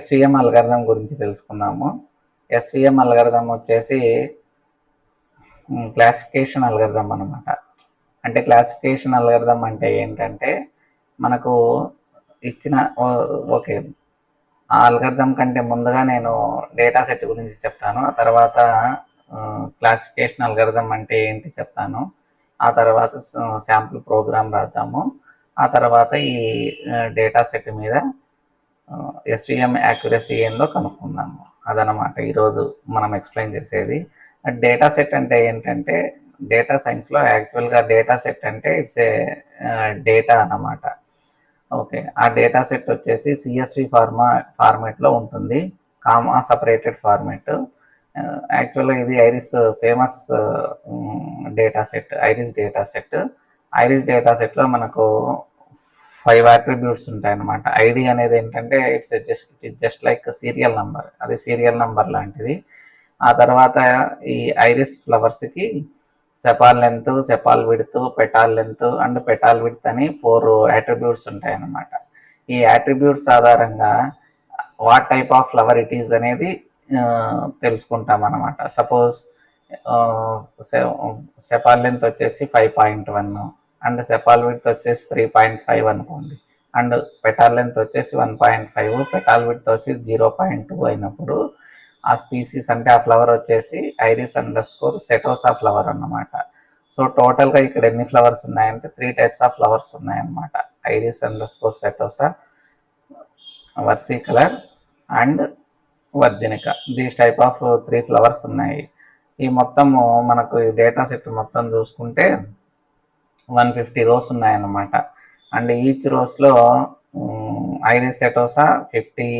SVM algorithm గురించి తెలుసుకుందాము. SVM algorithm వచ్చేసి క్లాసిఫికేషన్ అల్గారిథం అనమాట. అంటే క్లాసిఫికేషన్ అల్గారిథం అంటే ఏంటంటే మనకు ఇచ్చిన ఓకే ఆ అల్గారిథం కంటే ముందుగా నేను డేటా సెట్ గురించి చెప్తాను. ఆ తర్వాత క్లాసిఫికేషన్ అల్గారిథం అంటే ఏంటి చెప్తాను. ఆ తర్వాత శాంపుల్ ప్రోగ్రామ్ రాద్దాము. ఆ తర్వాత ఈ డేటా సెట్ మీద ఎస్విఎం యాక్యురసీ ఏందో కనుక్కుందాము. అదనమాట ఈరోజు మనం ఎక్స్ప్లెయిన్ చేసేది. డేటా సెట్ అంటే ఏంటంటే డేటా సైన్స్లో యాక్చువల్గా డేటా సెట్ అంటే ఇట్స్ ఏ డేటా అన్నమాట. ఓకే, ఆ డేటా సెట్ వచ్చేసి సిఎస్వి ఫార్మేట్లో ఉంటుంది, కామా సపరేటెడ్ ఫార్మేట్. యాక్చువల్గా ఇది iris famous data set, iris data సెట్లో మనకు 5 అట్రిబ్యూట్స్ ఉంటాయి అన్నమాట. ఐడి అనేది ఏంటంటే it's just like serial number, అది సీరియల్ నంబర్ లాంటిది. ఆ తర్వాత ఈ ఐరిస్ ఫ్లవర్స్కి sepal length, sepal width, petal length and petal width అని 4 అట్రిబ్యూట్స్ ఉంటాయి అన్నమాట. ఈ అట్రిబ్యూట్స్ ఆధారంగా what type of flower it is అనేది తెలుసుకుంటాం అన్నమాట. సపోజ్ సెపాల్ లెంత్ వచ్చేసి 5.1 అండ్ సెపాల్ విడ్త్ వచ్చేసి 3.5 అనుకోండి, అండ్ పెటాల్ లెంత్ వచ్చేసి 1.5, పెటాల్ విడ్త్ వచ్చి 0.2 అయినప్పుడు ఆ స్పీసీస్ అంటే ఆ ఫ్లవర్ వచ్చేసి ఐరిస్ అండర్స్కోర్ సెటోసా ఫ్లవర్ అన్నమాట. సో టోటల్గా ఇక్కడ ఎన్ని ఫ్లవర్స్ ఉన్నాయంటే 3 టైప్స్ ఆఫ్ ఫ్లవర్స్ ఉన్నాయన్నమాట. Iris underscore setosa, versicolor and virginica. These type of 3 flowers ఉన్నాయి. ఈ మొత్తము మనకు ఈ డేటా సెట్ మొత్తం చూసుకుంటే 150 రోస్ ఉన్నాయన్నమాట. అండ్ ఈచ్ రోస్లో ఐరిస్ సెటోసా 50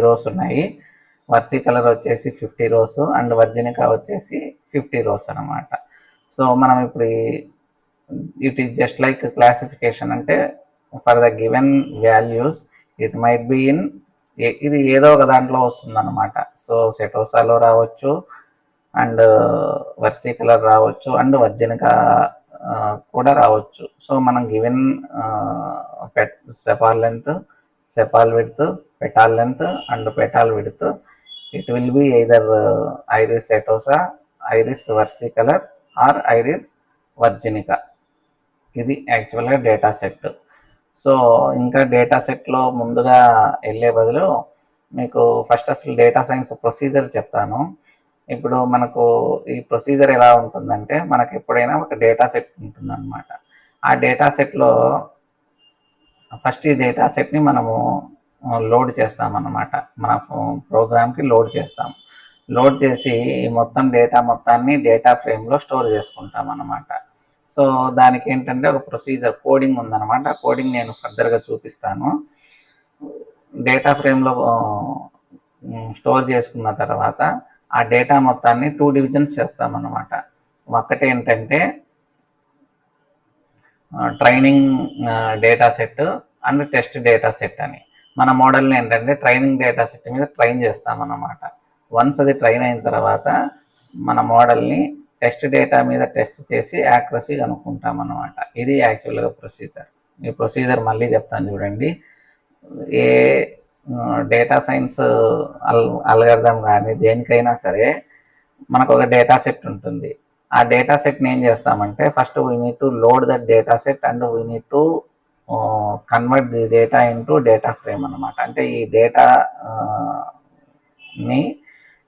రోస్ ఉన్నాయి, వర్సీ కలర్ వచ్చేసి 50 రోస్ అండ్ వర్జినికా వచ్చేసి 50 రోస్ అనమాట. సో మనం ఇప్పుడు it is just like classification, అంటే for the given values it might be in, ఇది ఏదో ఒక దాంట్లో వస్తుందన్నమాట. సో సెటోసాలో రావచ్చు, అండ్ వర్సీ కలర్ రావచ్చు, అండ్ వర్జినికా కూడా రావచ్చు. సో మనం given sepal length, sepal width, petal length and petal width, it will be either iris setosa, iris versicolor or iris virginica. ఇది యాక్చువల్గా డేటా సెట్. సో ఇంకా data సెట్లో ముందుగా వెళ్ళే బదులు మీకు ఫస్ట్ అసలు డేటా సైన్స్ ప్రొసీజర్ చెప్తాను. ఇప్పుడు మనకు ఈ ప్రొసీజర్ ఎలా ఉంటుందంటే మనకు ఎప్పుడైనా ఒక డేటా సెట్ ఉంటుందన్నమాట. ఆ డేటా సెట్లో ఫస్ట్ ఈ డేటా సెట్ని మనము లోడ్ చేస్తామన్నమాట. మన ప్రోగ్రామ్కి లోడ్ చేస్తాం. లోడ్ చేసి ఈ మొత్తం డేటా మొత్తాన్ని డేటా ఫ్రేమ్లో స్టోర్ చేసుకుంటాం అన్నమాట. సో దానికి ఏంటంటే ఒక ప్రొసీజర్ కోడింగ్ ఉందన్నమాట. కోడింగ్ నేను ఫర్దర్గా చూపిస్తాను. డేటా ఫ్రేమ్లో స్టోర్ చేసుకున్న తర్వాత ఆ డేటా మొత్తాన్ని 2 డివిజన్స్ చేస్తామన్నమాట. ఒకటి ఏంటంటే training data set and test data set అని. మన మోడల్ని ఏంటంటే ట్రైనింగ్ డేటా సెట్ మీద ట్రైన్ చేస్తామన్నమాట. వన్స్ అది ట్రైన్ అయిన తర్వాత మన మోడల్ని టెస్ట్ డేటా మీద టెస్ట్ చేసి యాక్యురసీ కనుక్కుంటాం అన్నమాట. ఇది యాక్చువల్గా ప్రొసీజర్. ఈ ప్రొసీజర్ మళ్ళీ చెప్తాను చూడండి. ఏ డేటా సైన్స్ అల్గారిథం కానీ దేనికైనా సరే మనకు ఒక డేటా సెట్ ఉంటుంది. ఆ డేటా సెట్ని ఏం చేస్తామంటే first we need to load that data set and we need to convert the data into data frame అనమాట. అంటే ఈ డేటాని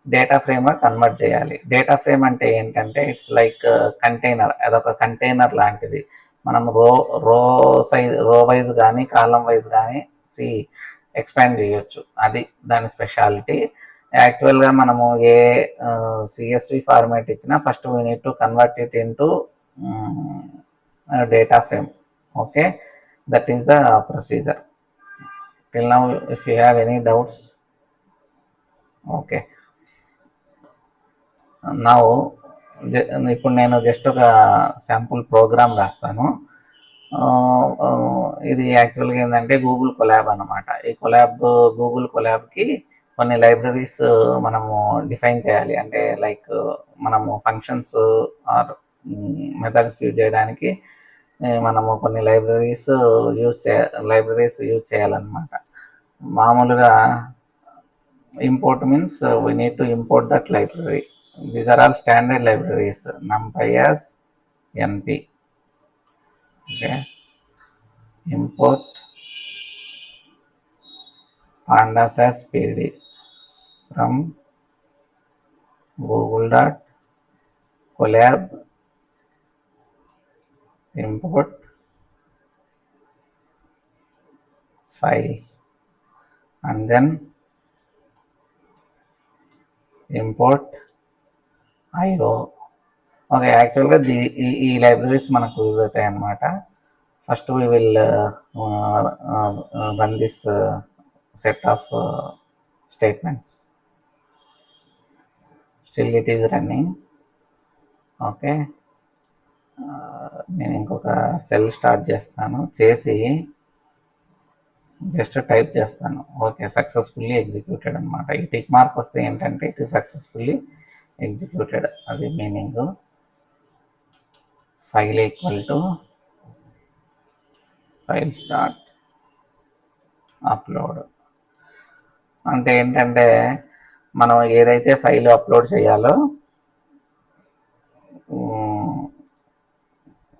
డేటా ఫ్రేమ్గా కన్వర్ట్ చేయాలి. డేటా ఫ్రేమ్ అంటే ఏంటంటే ఇట్స్ లైక్ కంటైనర్, అదొక కంటైనర్ లాంటిది. మనం రో వైజ్ కానీ కాలం వైజ్ కానీ ఎక్స్పాండ్ చేయొచ్చు, అది దాని స్పెషాలిటీ. యాక్చువల్గా మనము ఏ సిఎస్వి ఫార్మాట్ ఇచ్చినా first we need to convert it into data frame. Okay, that is the procedure. Till now if you have any doubts. Okay, నా ఇప్పుడు నేను జస్ట్ ఒక శాంపుల్ ప్రోగ్రామ్ రాస్తాను. ఇది యాక్చువల్గా ఏంటంటే గూగుల్ కొలాబ్ అనమాట. ఈ గూగుల్ కొలాబ్కి కొన్ని లైబ్రరీస్ మనము డిఫైన్ చేయాలి. అంటే లైక్ మనము ఫంక్షన్స్ ఆర్ మెథడ్స్ యూజ్ చేయడానికి మనము కొన్ని లైబ్రరీస్ యూజ్ చేయాలన్నమాట. మామూలుగా import means we need to import that library. These are all standard libraries. numpy as np. Okay, import pandas as pd from google.colab import files and then import io. Okay, యాక్చువల్గా ఈ libraries మనకు use అవుతాయి అన్నమాట. First we will run this set of statements. Still it is running. Okay, నేను ఇంకొక cell start చేస్తాను, చేసి just type చేస్తాను. ఓకే, సక్సెస్ఫుల్లీ ఎగ్జిక్యూటెడ్ అనమాట. ఈ టిక్ మార్క్ వస్తే ఏంటంటే ఇట్ ఈస్ సక్సెస్ఫుల్లీ ఎగ్జిక్యూటెడ్, అది meaning. File equal to file start upload. అంటే ఏంటంటే మనం ఏదైతే ఫైల్ అప్లోడ్ చేయాలో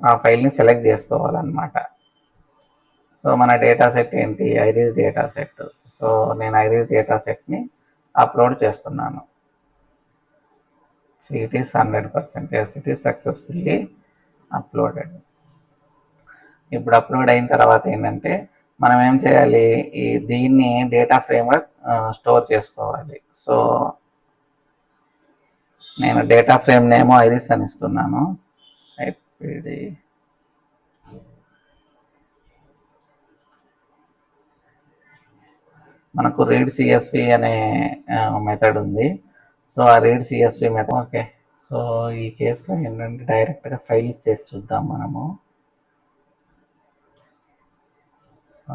ఆ ఫైల్ని సెలెక్ట్ చేసుకోవాలన్నమాట. సో మన డేటా సెట్ ఏంటి? Iris data set. సో నేను ఐరిస్ డేటా సెట్ని అప్లోడ్ చేస్తున్నాను. So it is 100%. Yes, it is successfully uploaded. ఇప్పుడు అప్లోడ్ అయిన తర్వాత ఏంటంటే మనం ఏం చేయాలి? దీన్ని డేటా ఫ్రేమ్గా స్టోర్ చేసుకోవాలి. సో నేను డేటా ఫ్రేమ్ నేమో ఐరిస్ అని ఇస్తున్నాను. ఐపిడి మనకు రీడ్ సిఎస్వి అనే మెథడ్ ఉంది. సో ఆ read CSV method. Okay, so ఈ కేసులో ఏంటంటే డైరెక్ట్గా ఫైల్ ఇచ్చేసి చూద్దాం మనము.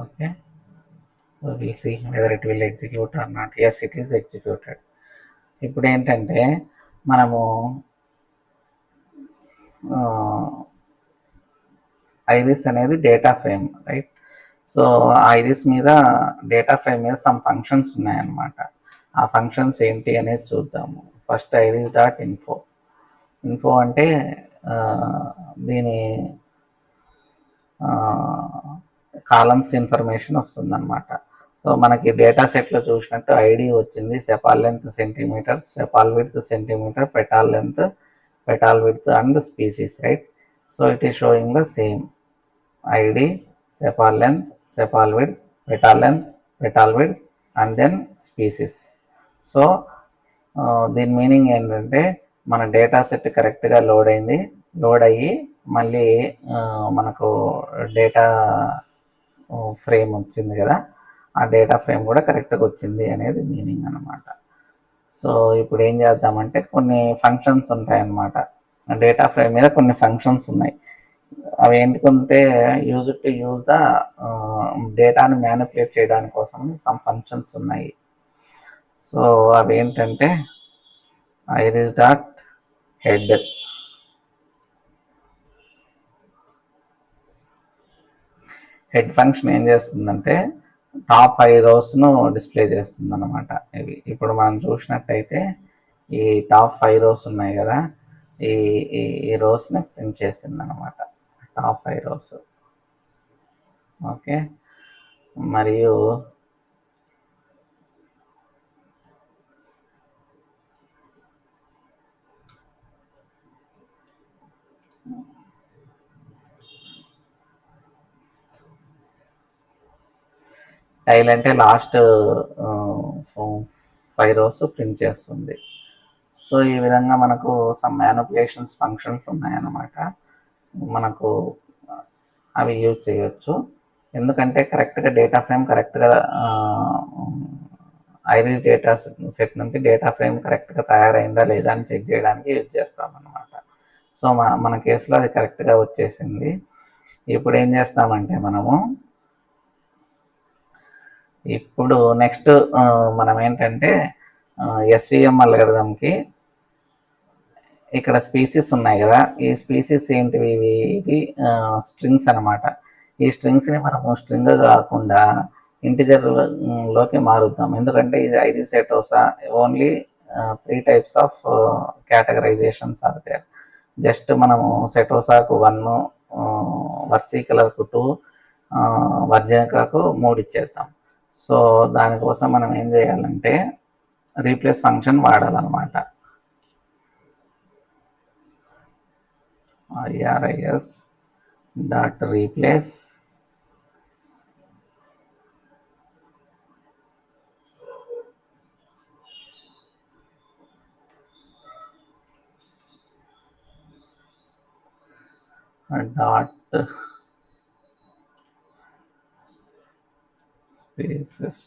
Okay, we'll see whether it will execute or not. Yes, it is executed. ఇప్పుడు ఏంటంటే మనము ఐరిస్ అనేది data frame, right? So iris మీద డేటా ఫ్రేమ్ మీద సమ్ ఫంక్షన్స్ ఉన్నాయన్నమాట. ఆ ఫంక్షన్స్ ఏంటి అనేది చూద్దాము. First iris.info. ఇన్ఫో అంటే దీని కాలమ్స్ ఇన్ఫర్మేషన్ వస్తుందన్నమాట. సో మనకి డేటా సెట్లో చూసినట్టు ఐడి వచ్చింది, sepal length centimeters, sepal width centimeter, petal length, petal width and species, right? So it is showing the same ID, sepal length, sepal width, petal length, petal width and then species. So దీని meaning ఏంటంటే మన data set కరెక్ట్గా load అయింది. Load అయ్యి మళ్ళీ మనకు data frame వచ్చింది కదా, ఆ డేటా ఫ్రేమ్ కూడా కరెక్ట్గా వచ్చింది అనేది మీనింగ్ అనమాట. సో ఇప్పుడు ఏం చేద్దామంటే కొన్ని ఫంక్షన్స్ ఉంటాయన్నమాట. డేటా ఫ్రేమ్ మీద కొన్ని ఫంక్షన్స్ ఉన్నాయి. అవి ఎందుకంటే యూజ్ ద డేటాను మ్యానిపులేట్ చేయడానికి కోసం సమ్ ఫంక్షన్స్ ఉన్నాయి. సో అవి ఏంటంటే iris.head. హెడ్ ఫంక్షన్ ఏం చేస్తుందంటే టాప్ 5 రోస్ను డిస్ప్లే చేస్తుంది అనమాట. ఇవి ఇప్పుడు మనం చూసినట్టయితే ఈ టాప్ 5 రోస్ ఉన్నాయి కదా, ఈ రోస్ని ప్రింట్ చేసింది అనమాట, టాప్ 5 రోస్. ఓకే, మరియు టైల్ అంటే లాస్ట్ 5 రోస్ ప్రింట్ చేస్తుంది. సో ఈ విధంగా మనకు సమ్ మ్యానిపులేషన్స్ ఫంక్షన్స్ ఉన్నాయన్నమాట. మనకు అవి యూజ్ చేయొచ్చు. ఎందుకంటే కరెక్ట్గా డేటా ఫ్రేమ్ కరెక్ట్గా ఐరిస్ డేటా సెట్ నుంచి డేటా ఫ్రేమ్ కరెక్ట్గా తయారైందా లేదా అని చెక్ చేయడానికి యూజ్ చేస్తామన్నమాట. సో మన కేసులో అది కరెక్ట్గా వచ్చేసింది. ఇప్పుడు ఏం చేస్తామంటే మనము ఇప్పుడు నెక్స్ట్ మనం ఏంటంటే ఎస్విఎం అల్గోరిథంకి ఇక్కడ స్పీసీస్ ఉన్నాయి కదా, ఈ స్పీసీస్ ఏంటివి? ఇవి స్ట్రింగ్స్ అనమాట. ఈ స్ట్రింగ్స్ని మనము స్ట్రింగ్ కాకుండా ఇంటిజర్లోకి మారుద్దాం. ఎందుకంటే ఇది ID setosa only 3 types of categorizations are there. Just మనము సెటోసాకు 1, వర్సీకలర్కు 2, వర్జనికాకు 3 ఇచ్చేద్దాం. సో దానికోసం మనం ఏం చేయాలంటే రీప్లేస్ ఫంక్షన్ వాడాలన్నమాట. iris dot replace dot spaces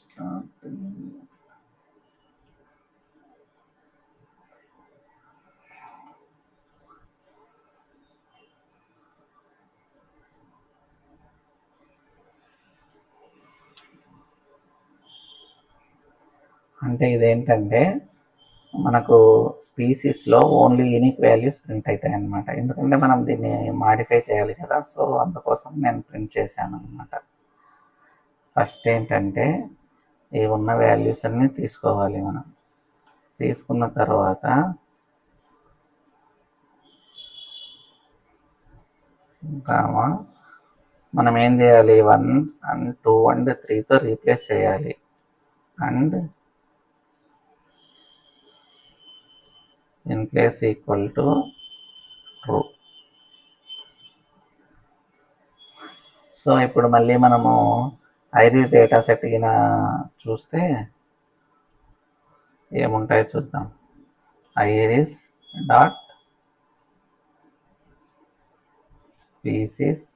అంటే ఇదేంటంటే మనకు స్పీసీస్లో ఓన్లీ యూనిక్ వాల్యూస్ ప్రింట్ అవుతాయి అన్నమాట. ఎందుకంటే మనం దీన్ని మాడిఫై చేయాలి కదా, సో అందుకోసం నేను ప్రింట్ చేశాను అనమాట. ఫస్ట్ ఏంటంటే ఈ ఉన్న వాల్యూస్ అన్నీ తీసుకోవాలి. మనం తీసుకున్న తర్వాత మనం ఏం చేయాలి, 1 and 2 and 3తో రీప్లేస్ చేయాలి. And in place equal to true. So ఇప్పుడు మళ్ళీ మనము ఐరిస్ డేటా సెట్ కింద చూస్తే ఏముంటాయో చూద్దాం. ఐరిస్ డాట్ స్పీసీస్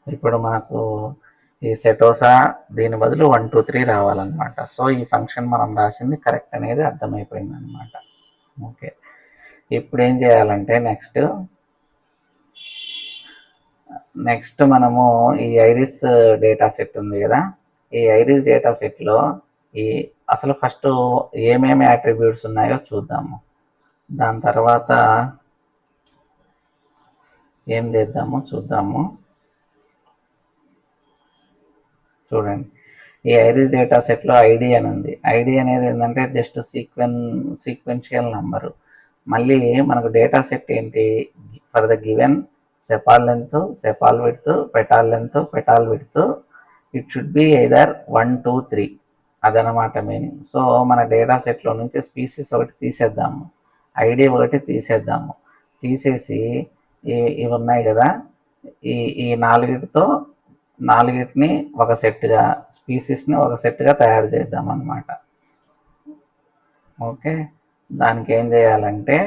ఇప్పుడు మనకు ఈ సెటోసా దీని బదులు 1, 2, 3 రావాలన్నమాట. సో ఈ ఫంక్షన్ మనం రాసింది కరెక్ట్ అనేది అర్థమైపోయింది అనమాట. ఓకే, ఇప్పుడు ఏం చేయాలంటే నెక్స్ట్ మనము ఈ ఐరిస్ డేటా సెట్ ఉంది కదా, ఈ ఐరిస్ డేటా సెట్లో అసలు ఫస్ట్ ఏమేమి అట్రిబ్యూట్స్ ఉన్నాయో చూద్దాము. దాని తర్వాత ఏం చేద్దామో చూద్దాము. చూడండి, ఈ ఐరిస్ డేటా సెట్లో ఐడి అని ఉంది. ఐడి అనేది ఏంటంటే జస్ట్ సీక్వెన్షియల్ నెంబరు. మళ్ళీ మనకు డేటా సెట్ ఏంటి, for the given sepal length, sepal width, petal length, petal width, it should be either 1, 2, 3 అదనమాట మీనింగ్. సో మన డేటా సెట్లో నుంచి స్పీసీస్ ఒకటి తీసేద్దాము, ఐడి ఒకటి తీసేద్దాము. తీసేసి ఇవి ఉన్నాయి కదా, ఈ నాలుగిటిని ఒక సెట్గా, స్పీసీస్ని ఒక సెట్గా తయారు చేద్దాం అన్నమాట. ఓకే, దానికి ఏం చేయాలంటే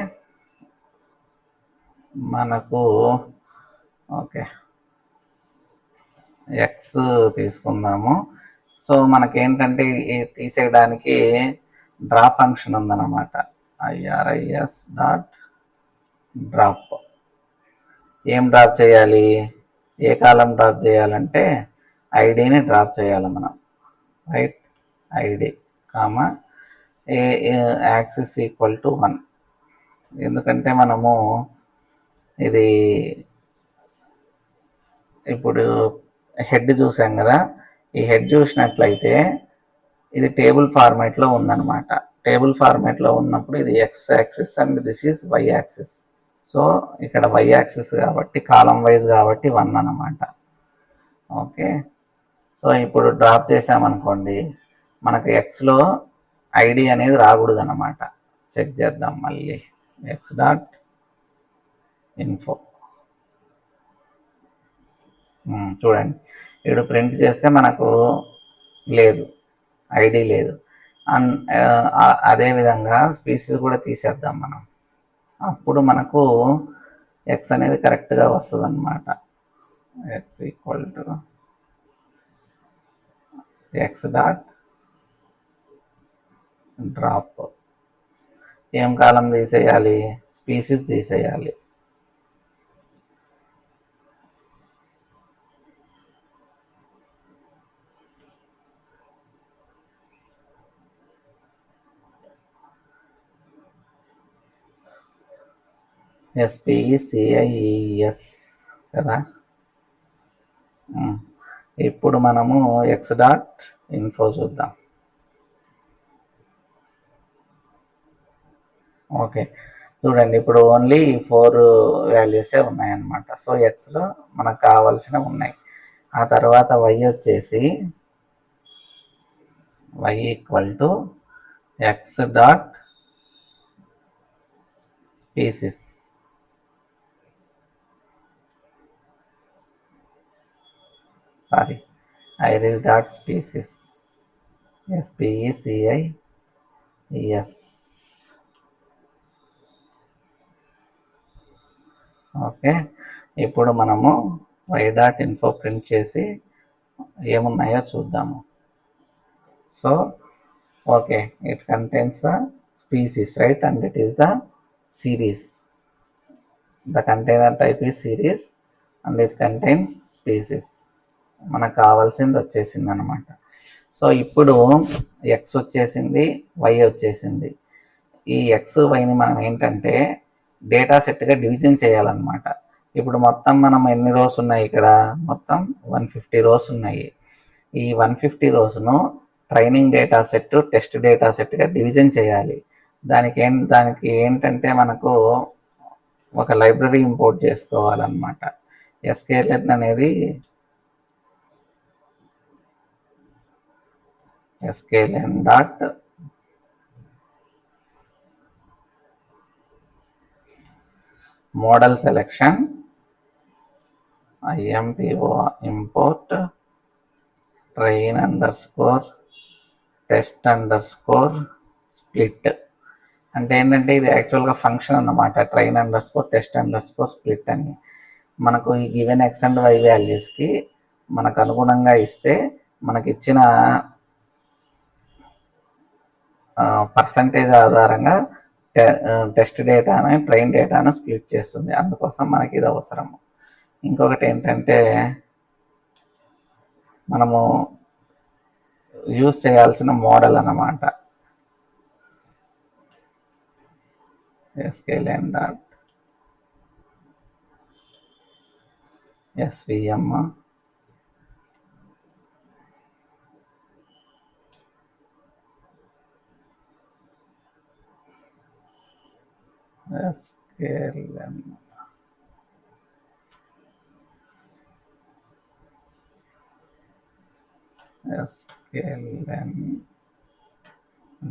మనకు ఓకే ఎక్స్ తీసుకుందాము. సో మనకేంటంటే తీసేయడానికి డ్రా ఫంక్షన్ ఉందన్నమాట. iris dot drop. ఏం డ్రాప్ చేయాలి, ఏ కాలం డ్రాప్ చేయాలంటే ఐడిని డ్రాప్ చేయాలి మనం. Right, ID comma A axis equal to 1. ఎందుకంటే మనము ఇది ఇప్పుడు హెడ్ చూసాం కదా, ఈ హెడ్ చూసినట్లయితే ఇది టేబుల్ ఫార్మాట్లో ఉందన్నమాట. టేబుల్ ఫార్మాట్లో ఉన్నప్పుడు ఇది X axis and this is Y axis. So ఇక్కడ వై యాక్సిస్ కాబట్టి కాలం వైజ్ కాబట్టి 1 అన్నమాట. ఓకే, సో ఇప్పుడు డ్రాప్ చేసామనుకోండి, మనకు ఎక్స్లో ఐడి అనేది రాకూడదు అన్నమాట. చెక్ చేద్దాం మళ్ళీ. X dot info. చూడండి, ఇప్పుడు ప్రింట్ చేస్తే మనకు లేదు, ఐడి లేదు. అదేవిధంగా స్పీసీస్ కూడా తీసేద్దాం మనం. అప్పుడు మనకు ఎక్స్ అనేది కరెక్ట్గా వస్తుంది అన్నమాట. X equal to X dot drop. ఏం కాలం తీసేయాలి, స్పీసీస్ తీసేయాలి. SPECIES కదా. ఇప్పుడు మనము ఎక్స్ డాట్ ఇన్ఫో చూద్దాం. ఓకే, చూడండి ఇప్పుడు ఓన్లీ 4 వాల్యూసే ఉన్నాయన్నమాట. సో ఎక్స్లో మనకు కావాల్సినవి ఉన్నాయి. ఆ తర్వాత y వచ్చేసి y equal to X dot species. Sorry, iris dot species, SPECIES. Okay, ఇప్పుడు మనము y డాట్ ఇన్ఫో ప్రింట్ చేసి ఏమున్నాయో చూద్దాము. So okay, it contains the species, right, and it is the series. The container type is series and it contains species. మనకు కావాల్సింది వచ్చేసింది అనమాట. So ఇప్పుడు ఎక్స్ వచ్చేసింది, వై వచ్చేసింది. ఈ ఎక్స్ వైని మనం ఏంటంటే డేటా సెట్గా డివిజన్ చేయాలన్నమాట. ఇప్పుడు మొత్తం మనం ఎన్ని రోస్ ఉన్నాయి ఇక్కడ? మొత్తం 150 రోస్ ఉన్నాయి. ఈ 150 రోస్ను training data set, test data సెట్గా డివిజన్ చేయాలి. దానికి ఏంటంటే మనకు ఒక లైబ్రరీ ఇంపోర్ట్ చేసుకోవాలన్నమాట. sklearn అనేది sklearn dot model selection IMPO import train underscore test underscore split. అంటే ఏంటంటే ఇది యాక్చువల్గా ఫంక్షన్ అన్నమాట, train underscore test underscore split అని. మనకు ఈ గివెన్ ఎక్స్ అండ్ వై వాల్యూస్కి మనకు అనుగుణంగా ఇస్తే మనకి ఇచ్చిన పర్సంటేజ్ ఆధారంగా టెస్ట్ డేటాను, ట్రైన్ డేటాను స్ప్లిట్ చేస్తుంది. అందుకోసం మనకి ఇది అవసరము. ఇంకొకటి ఏంటంటే మనము యూజ్ చేయాల్సిన మోడల్ అన్నమాట, sklearn dot SVM sklearn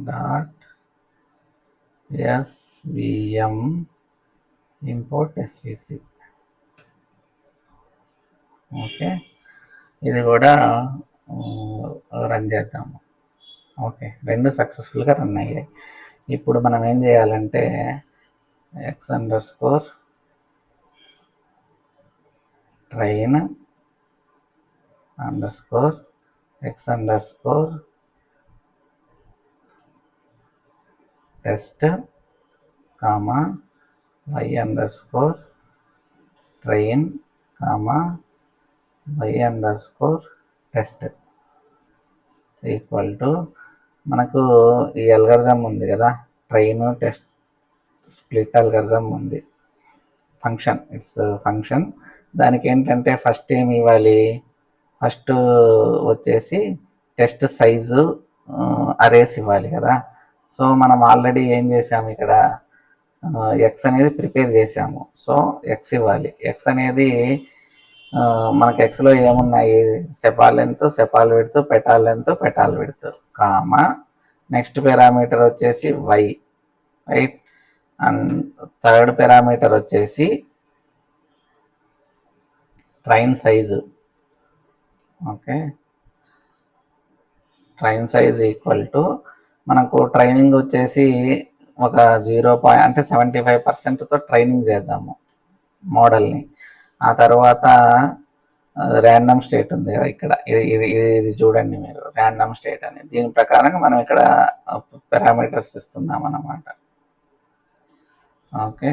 dot SVM import SVC. Okay, ఇది కూడా రన్ చేద్దాము. ఓకే, రెండు సక్సెస్ఫుల్గా రన్ అయ్యాయి. ఇప్పుడు మనం ఏం చేయాలంటే X underscore train underscore X underscore test comma Y underscore train comma Y underscore test equal to మనకు ఈ అల్గరిథం ఉంది కదా, ట్రైన్ టెస్ట్ స్ప్లిట్ అల్గరిథం ఉంది, ఫంక్షన్, ఇట్స్ ఫంక్షన్. దానికి ఏంటంటే ఫస్ట్ ఏమి ఇవ్వాలి? ఫస్ట్ వచ్చేసి టెస్ట్ సైజు అరేస్ ఇవ్వాలి కదా. సో మనం ఆల్రెడీ ఏం చేసాము ఇక్కడ, ఎక్స్ అనేది ప్రిపేర్ చేసాము. సో ఎక్స్ ఇవ్వాలి. ఎక్స్ అనేది మనకు ఎక్స్లో ఏమున్నాయి? Sepal length, sepal width, petal length, petal width, comma next parameter వచ్చేసి Y, right, and third parameter వచ్చేసి train size. Okay, train size equal to మనకు ట్రైనింగ్ వచ్చేసి ఒక 0 అంటే 75%తో ట్రైనింగ్ చేద్దాము మోడల్ని. ఆ తర్వాత ర్యాండమ్ స్టేట్ ఉంది కదా ఇక్కడ, ఇది చూడండి మీరు, ర్యాండమ్ స్టేట్ అని. దీని ప్రకారంగా మనం ఇక్కడ పారామీటర్స్ ఇస్తున్నాం అన్నమాట. Okay,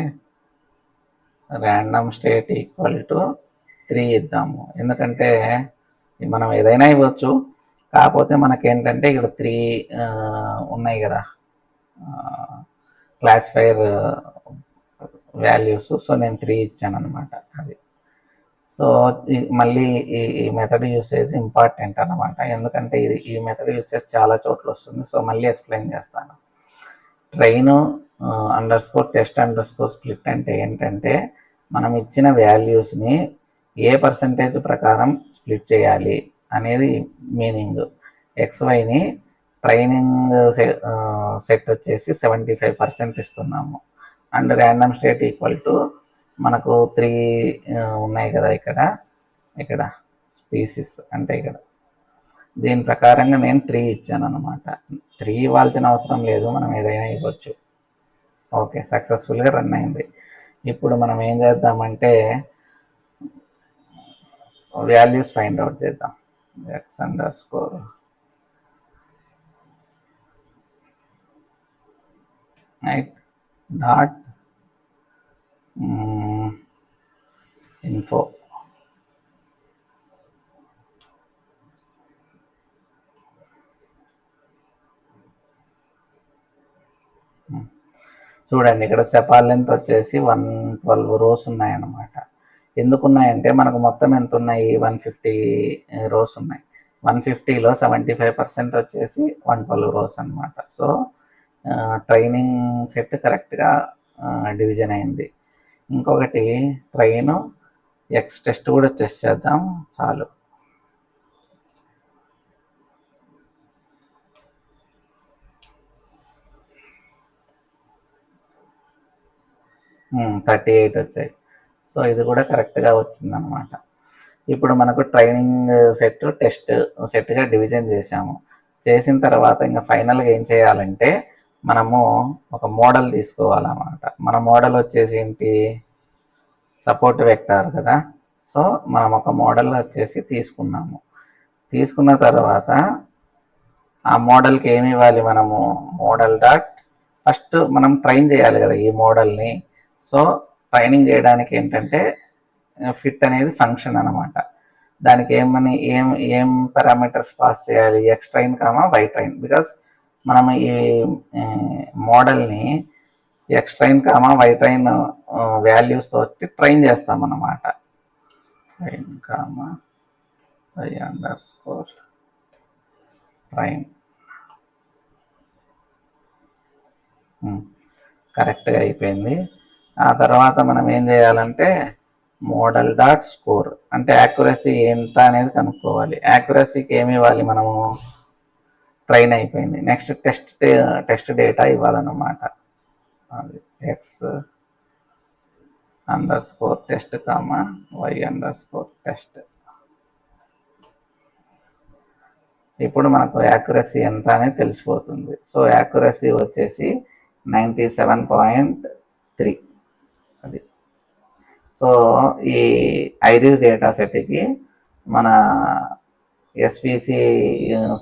random state equal to 3 ఇద్దాము. ఎందుకంటే మనం ఏదైనా ఇవ్వచ్చు, కాకపోతే మనకేంటంటే ఇక్కడ 3 ఉన్నాయి కదా క్లాసిఫైర్ వాల్యూస్. సో నేను 3 ఇచ్చాను అనమాట. అది సో మళ్ళీ ఈ మెథడ్ యూసేజ్ ఇంపార్టెంట్ అనమాట, ఎందుకంటే ఈ మెథడ్ యూసేజ్ చాలా చోట్ల వస్తుంది. సో మళ్ళీ ఎక్స్ప్లెయిన్ చేస్తాను. Train underscore test underscore split అంటే ఏంటంటే, మనం ఇచ్చిన వాల్యూస్ని ఏ పర్సంటేజ్ ప్రకారం స్ప్లిట్ చేయాలి అనేది మీనింగ్. XYని ట్రైనింగ్ సెట్ వచ్చేసి 75% ఇస్తున్నాము, and random state equal to మనకు 3 ఉన్నాయి కదా ఇక్కడ స్పీసీస్ అంటే ఇక్కడ దీని ప్రకారంగా నేను 3 ఇచ్చాను అనమాట. 3 ఇవ్వాల్సిన అవసరం లేదు, మనం ఏదైనా ఇవ్వచ్చు. ఓకే, సక్సెస్ఫుల్గా రన్ అయింది. ఇప్పుడు మనం ఏం చేద్దామంటే వాల్యూస్ ఫైండ్ అవుట్ చేద్దాం. x అండర్స్కోర్ డాట్ info చూడండి, ఇక్కడ సెపాల్ లెంత్ వచ్చేసి 112 రోస్ ఉన్నాయన్నమాట. ఎందుకున్నాయంటే మనకు మొత్తం ఎంత ఉన్నాయి, 150 రోస్ ఉన్నాయి. 150లో 75% వచ్చేసి 112 రోస్ అనమాట. సో ట్రైనింగ్ సెట్ కరెక్ట్గా డివిజన్ అయింది. ఇంకొకటి ట్రైన్ ఎక్స్ టెస్ట్ కూడా టెస్ట్ చేద్దాం, చాలు. Hmm, 38 వచ్చాయి. సో ఇది కూడా కరెక్ట్గా వచ్చిందనమాట. ఇప్పుడు మనకు ట్రైనింగ్ సెట్ టెస్ట్ సెట్గా డివిజన్ చేసాము. చేసిన తర్వాత ఇంకా ఫైనల్గా ఏం చేయాలంటే మనము ఒక మోడల్ తీసుకోవాలన్నమాట. మన మోడల్ వచ్చేసి ఏంటి, సపోర్ట్ వెక్టార్ కదా. సో మనం ఒక మోడల్ వచ్చేసి తీసుకున్నాము. తీసుకున్న తర్వాత ఆ మోడల్కి ఏమి ఇవ్వాలి, మనము మోడల్ డాట్ ఫస్ట్ మనం ట్రైన్ చేయాలి కదా ఈ మోడల్ని. సో ట్రైనింగ్ చేయడానికి ఏంటంటే ఫిట్ అనేది ఫంక్షన్ అనమాట. దానికి ఏం పారామీటర్స్ పాస్ చేయాలి, X train Y train. Because మనం ఈ మోడల్ని X train Y train values తోటి ట్రైన్ చేస్తాం అన్నమాట. ట్రైన్ వై అండర్స్కోర్ ట్రైన్ కరెక్ట్గా అయిపోయింది. ఆ తర్వాత మనం ఏం చేయాలంటే మోడల్ డాట్ స్కోర్ అంటే యాక్యురసీ ఎంత అనేది కనుక్కోవాలి. యాక్యురసీకి ఏమి ఇవ్వాలి, మనము ట్రైన్ అయిపోయింది. నెక్స్ట్ టెస్ట్ డేటా ఇవ్వాలన్నమాట. అది X underscore test Y underscore test. ఇప్పుడు మనకు యాక్యురసీ ఎంత అనేది తెలిసిపోతుంది. సో యాక్యురసీ వచ్చేసి 97.3. అది సో ఈ ఐరిస్ డేటా సెట్కి మన ఎస్విసి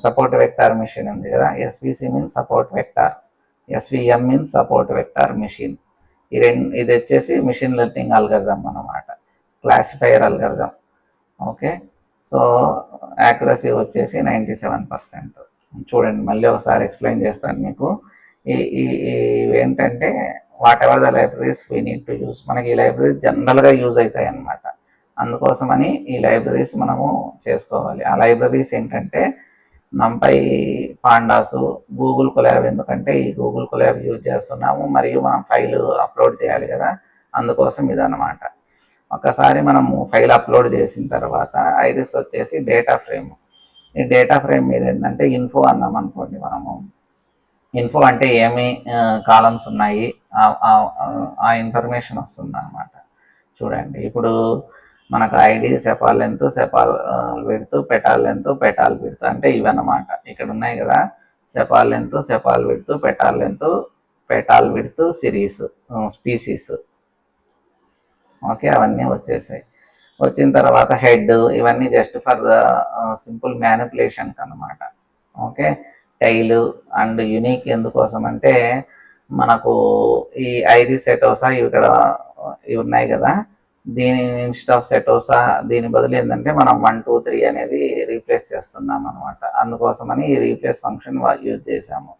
సపోర్ట్ వెక్టార్ మిషన్ ఉంది కదా. SVC means support vector, SVM means support vector machine. ఇది వచ్చేసి మిషన్ లెర్నింగ్ అల్గరిథం అన్నమాట, classifier algorithm. Okay, so accuracy వచ్చేసి 97%. చూడండి, మళ్ళీ ఒకసారి ఎక్స్ప్లెయిన్ చేస్తాను మీకు. ఏంటంటే whatever the libraries we need to use, మనకి ఈ లైబ్రరీస్ జనరల్గా యూజ్ అవుతాయి అన్నమాట. అందుకోసమని ఈ లైబ్రరీస్ మనము చేసుకోవాలి. ఆ లైబ్రరీస్ ఏంటంటే నంపై, పాండాసు, గూగుల్ కొలాబ్. ఎందుకంటే ఈ గూగుల్ కొలాబ్ యూజ్ చేస్తున్నాము మరియు మనం ఫైల్ అప్లోడ్ చేయాలి కదా, అందుకోసం ఇదన్నమాట. ఒకసారి మనము ఫైల్ అప్లోడ్ చేసిన తర్వాత ఐరిస్ వచ్చేసి డేటా ఫ్రేమ్. ఈ డేటా ఫ్రేమ్ మీద ఏంటంటే ఇన్ఫో అన్నాం అనుకోండి. మనము ఇన్ఫో అంటే ఏమి కాలమ్స్ ఉన్నాయి ఆ ఇన్ఫర్మేషన్ వస్తుంది అనమాట. చూడండి, ఇప్పుడు మనకు ID, sepal length, sepal width, petal length, petal width అంటే ఇవన్నమాట. ఇక్కడ ఉన్నాయి కదా, sepal length, sepal width, petal length, petal width, series, species. Okay, అవన్నీ వచ్చేసాయి. వచ్చిన తర్వాత హెడ్, ఇవన్నీ just for the simple manipulation అనమాట. ఓకే, టైల్ అండ్ యునిక్ ఎందుకోసం అంటే మనకు ఈ ఐరిస్, సెటోసా ఇవి ఉన్నాయి కదా, దీని ఇన్స్టెడ్ ఆఫ్ సెటోసా దీని బదులు ఏంటంటే మనం 1, 2, 3 అనేది రీప్లేస్ చేస్తున్నాం అనమాట. అందుకోసమని ఈ రీప్లేస్ ఫంక్షన్ యూజ్ చేసాము.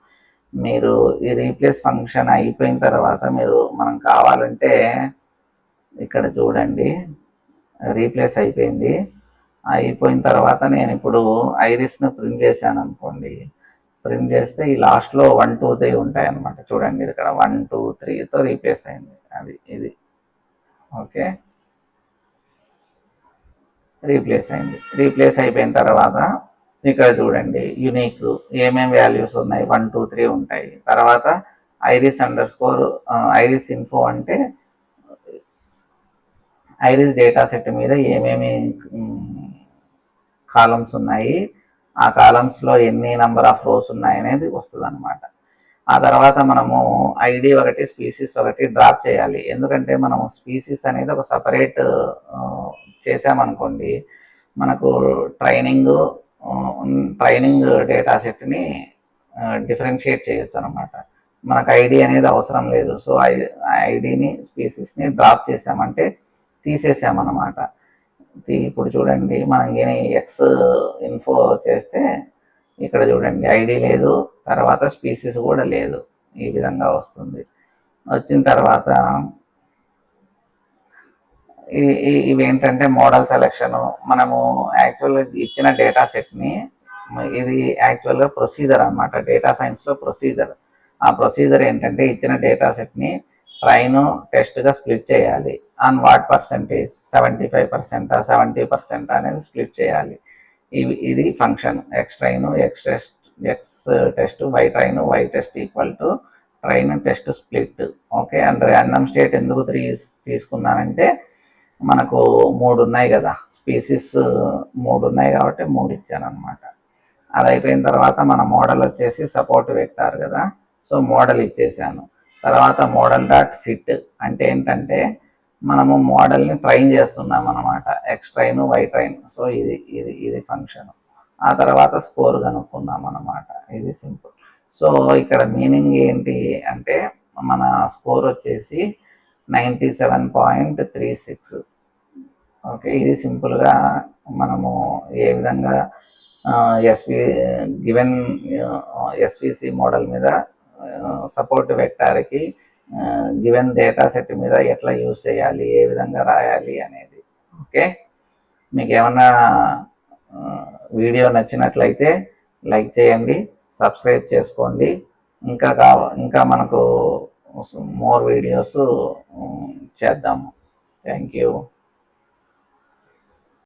మీరు ఈ రీప్లేస్ ఫంక్షన్ అయిపోయిన తర్వాత మనం కావాలంటే ఇక్కడ చూడండి, రీప్లేస్ అయిపోయింది. అయిపోయిన తర్వాత నేను ఇప్పుడు ఐరిస్ను ప్రింట్ చేశాను అనుకోండి. ప్రింట్ చేస్తే ఈ లాస్ట్లో 1 2 3 ఉంటాయి అన్నమాట. చూడండి ఇక్కడ 1 2 3తో రీప్లేస్ అయింది. ఇది ఓకే, రీప్లేస్ అయింది. రీప్లేస్ అయిపోయిన తర్వాత ఇక్కడ చూడండి యునిక్ ఏమేమి వాల్యూస్ ఉన్నాయి, 1 2 3 ఉంటాయి. తర్వాత ఐరిస్_, ఐరిస్ ఇన్ఫో అంటే ఐరిస్ డేటా సెట్ మీద ఏమేమి కాలమ్స్ ఉన్నాయి, ఆ కాలమ్స్లో ఎన్ని నెంబర్ ఆఫ్ రోస్ ఉన్నాయి అనేది వస్తుంది అనమాట. ఆ తర్వాత మనము ఐడి ఒకటి, స్పీసీస్ ఒకటి డ్రాప్ చేయాలి. ఎందుకంటే మనము స్పీసీస్ అనేది ఒక సపరేట్ చేసామనుకోండి, మనకు ట్రైనింగ్ డేటా సెట్ని డిఫరెన్షియేట్ చేయొచ్చు అనమాట. మనకు ఐడి అనేది అవసరం లేదు. సో ఐడిని, స్పీసీస్ని డ్రాప్ చేసామంటే తీసేసామన్నమాట. ఇప్పుడు చూడండి మనం ఎక్స్ ఇన్ఫో చేస్తే ఇక్కడ చూడండి ఐడి లేదు, తర్వాత స్పీసీస్ కూడా లేదు. ఈ విధంగా వస్తుంది. వచ్చిన తర్వాత ఇవేంటంటే మోడల్ సెలెక్షను. మనము యాక్చువల్గా ఇచ్చిన డేటా సెట్ని, ఇది యాక్చువల్గా ప్రొసీజర్ అనమాట, డేటా సైన్స్లో ప్రొసీజర్. ఆ ప్రొసీజర్ ఏంటంటే ఇచ్చిన డేటా సెట్ని ట్రైన్ టెస్ట్గా స్ప్లిట్ చేయాలి. ఆన్ వాట్ పర్సెంటేజ్, 75%, 70% అనేది స్ప్లిట్ చేయాలి. ఇది function X train, X test, Y train, Y test equal to train test split. Okay, and random state ఎందుకు తీసుకున్నానంటే మనకు 3 ఉన్నాయి కదా, స్పీసీస్ 3 ఉన్నాయి కాబట్టి 3 ఇచ్చాను అనమాట. అది అయిపోయిన తర్వాత మన మోడల్ వచ్చేసి సపోర్ట్ వెక్టార్ కదా, సో మోడల్ ఇచ్చేసాను. తర్వాత మోడల్ డాట్ ఫిట్ అంటే ఏంటంటే మనము మోడల్ని ట్రైన్ చేస్తున్నాం అనమాట, X train, Y train. So ఇది ఫంక్షన్. ఆ తర్వాత స్కోర్ కనుక్కుందాం అనమాట. ఇది సింపుల్. సో ఇక్కడ మీనింగ్ ఏంటి అంటే మన స్కోర్ వచ్చేసి 97.36. ఓకే, ఇది సింపుల్గా మనము ఏ విధంగా గివెన్ ఎస్విసి మోడల్ మీద సపోర్ట్ వెక్టార్కి గివెన్ డేటా సెట్ మీద ఎట్లా యూజ్ చేయాలి, ఏ విధంగా రాయాలి అనేది. ఓకే, మీకు ఏమన్నా వీడియో నచ్చినట్లయితే లైక్ చేయండి, సబ్స్క్రైబ్ చేసుకోండి. ఇంకా మనకు మోర్ వీడియోస్ చేద్దాము. Thank you.